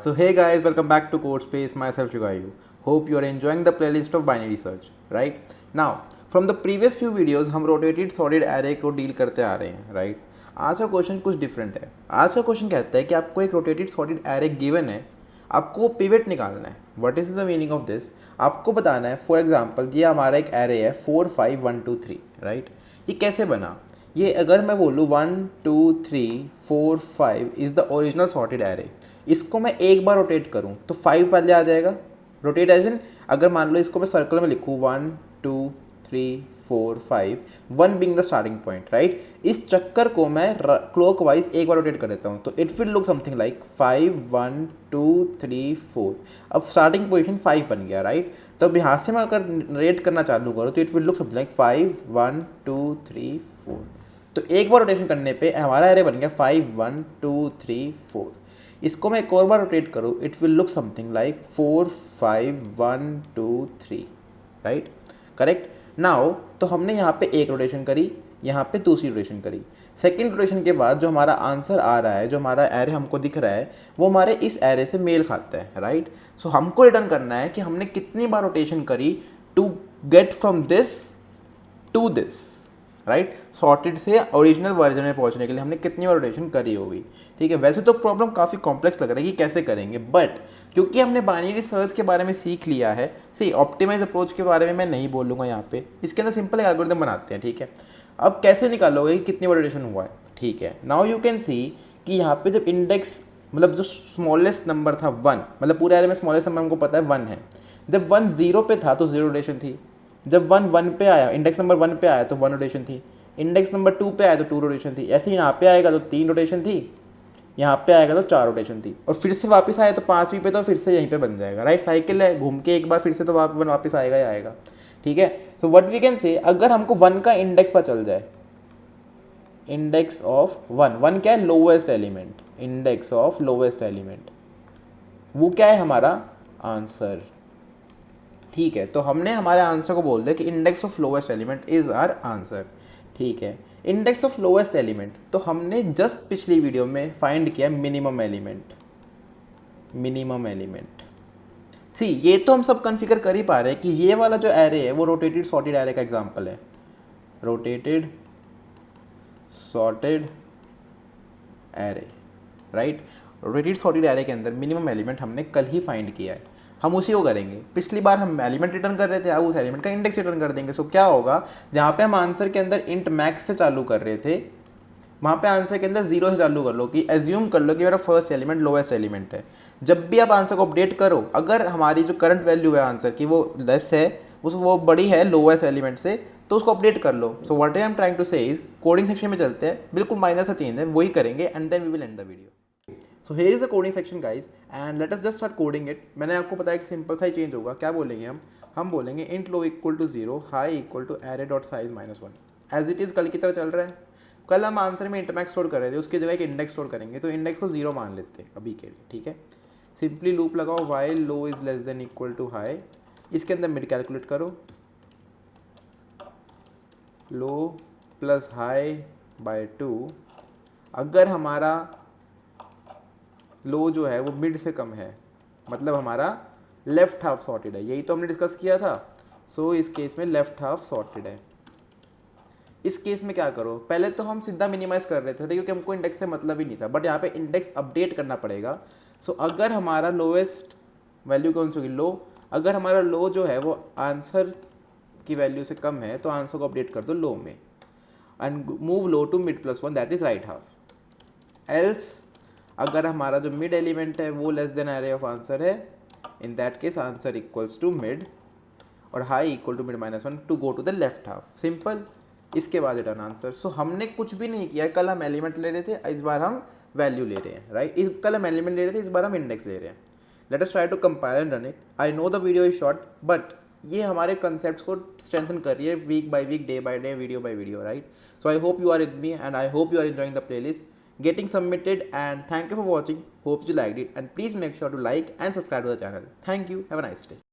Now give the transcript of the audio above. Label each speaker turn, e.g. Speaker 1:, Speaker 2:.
Speaker 1: So hey guys, welcome back to Code Space. Myself Shugayu. Hope you are enjoying the playlist of binary search, right? Now, from the previous few videos हम rotated sorted array को deal करते आ रहे हैं, right? आज का question कुछ different है. आज का क्वेश्चन कहता है कि आपको एक rotated sorted array गिवन है, आपको पिवट निकालना है. What is the meaning of this? आपको बताना है, फॉर एग्जांपल ये हमारा एक एरे है 4 5 1 2 3, राइट? ये कैसे बना? ये अगर मैं बोलूँ 1 2 3 4 5 is the original sorted array, इसको मैं एक बार रोटेट करूँ तो 5 पहले आ जाएगा. रोटेट एज इन, अगर मान लो इसको मैं सर्कल में लिखूँ 1 2 3 4 5, 1 being the starting point, right? इस चक्कर को मैं क्लॉक वाइज एक बार रोटेट कर देता हूँ तो it will look something like 5 1 2 3 4. अब स्टार्टिंग पोजिशन 5 बन गया, राइट? तब यहाँ से मैं अगर रेट करना चालू करूँ तो it will look something like 5 1 2 3 4. तो एक बार रोटेशन करने पे हमारा एरे बन गया 5 1 2 3 4. इसको मैं एक और बार रोटेट करूँ it will look something like 4 5 1 2 3, right? Correct. Now तो हमने यहाँ पे एक रोटेशन करी, यहाँ पे दूसरी रोटेशन करी. सेकेंड रोटेशन के बाद जो हमारा आंसर आ रहा है, जो हमारा एरे हमको दिख रहा है, वो हमारे इस एरे से मेल खाता है, राइट? सो हमको रिटर्न करना है कि हमने कितनी बार रोटेशन करी to get from this to this, right? Sorted से ओरिजिनल वर्जन में पहुंचने के लिए हमने कितनी बार रोटेशन करी होगी. ठीक है, वैसे तो प्रॉब्लम काफ़ी कॉम्प्लेक्स लग रहा है कि कैसे करेंगे, बट क्योंकि हमने बाइनरी सर्च के बारे में सीख लिया है, सही ऑप्टिमाइज अप्रोच के बारे में मैं नहीं बोलूँगा यहाँ पे. इसके अंदर सिंपल एक एल्गोरिथम बनाते हैं, ठीक है? अब कैसे निकालोगे कि कितनी बार रोटेशन हुआ है, ठीक है? नाउ यू कैन सी कि यहाँ पे जब इंडेक्स मतलब जो स्मॉलेस्ट नंबर था 1, मतलब पूरे एरे में स्मॉलेस्ट नंबर हमको पता है 1 है. जब 1 0 पे था तो 0 रोटेशन थी. जब 1 1 पे आया, इंडेक्स नंबर 1 पे आया तो 1 रोटेशन थी. इंडेक्स नंबर 2 पे आया तो 2 रोटेशन थी. ऐसे ही यहाँ पे आएगा तो 3 रोटेशन थी, यहाँ पे आएगा तो 4 रोटेशन थी, और फिर से वापस आया तो 5वीं पे तो फिर से यहीं पे बन जाएगा, राइट? साइकिल है, घूम के एक बार फिर से तो वापस आएगा ही आएगा. ठीक है, so what we can say, अगर हमको 1 का इंडेक्स पता चल जाए, इंडेक्स ऑफ 1 क्या है? Lowest element. Index of lowest element वो क्या है? हमारा आंसर. ठीक है, तो हमने हमारे आंसर को बोल दिया कि index of lowest element is our answer. ठीक है, इंडेक्स ऑफ लोवेस्ट एलिमेंट तो हमने जस्ट पिछली वीडियो में फाइंड किया मिनिमम एलिमेंट. मिनिमम एलिमेंट सी, ये तो हम सब कॉन्फ़िगर कर ही पा रहे हैं कि ये वाला जो एरे है वो रोटेटेड सॉर्टेड एरे का एग्जांपल है. Rotated sorted array, right? Rotated sorted array के अंदर मिनिमम एलिमेंट हमने कल ही फाइंड किया है. हम उसी को करेंगे. पिछली बार हम एलिमेंट रिटर्न कर रहे थे, अब उस एलिमेंट का इंडेक्स रिटर्न कर देंगे. सो क्या होगा, जहाँ पे हम आंसर के अंदर इंट मैक्स से चालू कर रहे थे, वहाँ पे आंसर के अंदर 0 से चालू कर लो, कि एज्यूम कर लो कि मेरा फर्स्ट एलिमेंट लोवेस्ट एलिमेंट है. जब भी आप आंसर को अपडेट करो, अगर हमारी जो करंट वैल्यू है आंसर की वो लेस है, वो बड़ी है लोवेस्ट एलिमेंट से, तो उसको अपडेट कर लो. So what I am trying to say is, coding section में चलते हैं, बिल्कुल माइनर सा चेंज है, वही करेंगे and then we will end the video. So here is the coding section guys and let us just start coding it. मैंने आपको बताया कि सिंपल सा ही चेंज होगा. क्या बोलेंगे हम बोलेंगे int low equal to 0, high equal to array dot size -1. As it is कल की तरह चल रहा है. कल हम आंसर में इंटरमैक्स स्टोर कर रहे थे, उसकी जगह एक इंडेक्स स्टोर करेंगे, तो इंडेक्स को 0 मान लेते हैं अभी के लिए. ठीक है, सिंपली लूप लगाओ while low is less than equal to high. इसके अंदर मिड कैलकुलेट करो, लो प्लस हाई बाय 2. अगर हमारा लो जो है वो मिड से कम है, मतलब हमारा लेफ्ट हाफ सॉर्टेड है. यही तो हमने डिस्कस किया था. सो इस केस में लेफ्ट हाफ सॉर्टेड है. इस केस में क्या करो, पहले तो हम सीधा मिनिमाइज कर रहे थे क्योंकि हमको इंडेक्स से मतलब ही नहीं था, बट यहाँ पे इंडेक्स अपडेट करना पड़ेगा. सो अगर हमारा लोएस्ट वैल्यू कौन सी होगी? लो. अगर हमारा लो जो है वो आंसर की वैल्यू से कम है तो आंसर को अपडेट कर दो लो में, and move low to mid plus 1, that is right half. Else अगर हमारा जो मिड एलिमेंट है वो less than array of answer है, in that case answer equals to mid, और high equal to mid -1 to go to the left half. Simple. इसके बाद return answer. सो हमने कुछ भी नहीं किया. कल हम एलिमेंट ले रहे थे, इस बार हम वैल्यू ले रहे हैं, राइट? कल हम एलिमेंट ले रहे थे, इस बार हम इंडेक्स ले रहे हैं. Let us try to compile and run it. I know the video is short, but ये हमारे कंसेप्ट्स को स्ट्रेंथन कर रही है week by week, day by day, video by video, right? So I hope you are with me and I hope you are enjoying the playlist getting submitted, and thank you for watching. Hope you liked it, and please make sure to like and subscribe to the channel. Thank you. Have a nice day.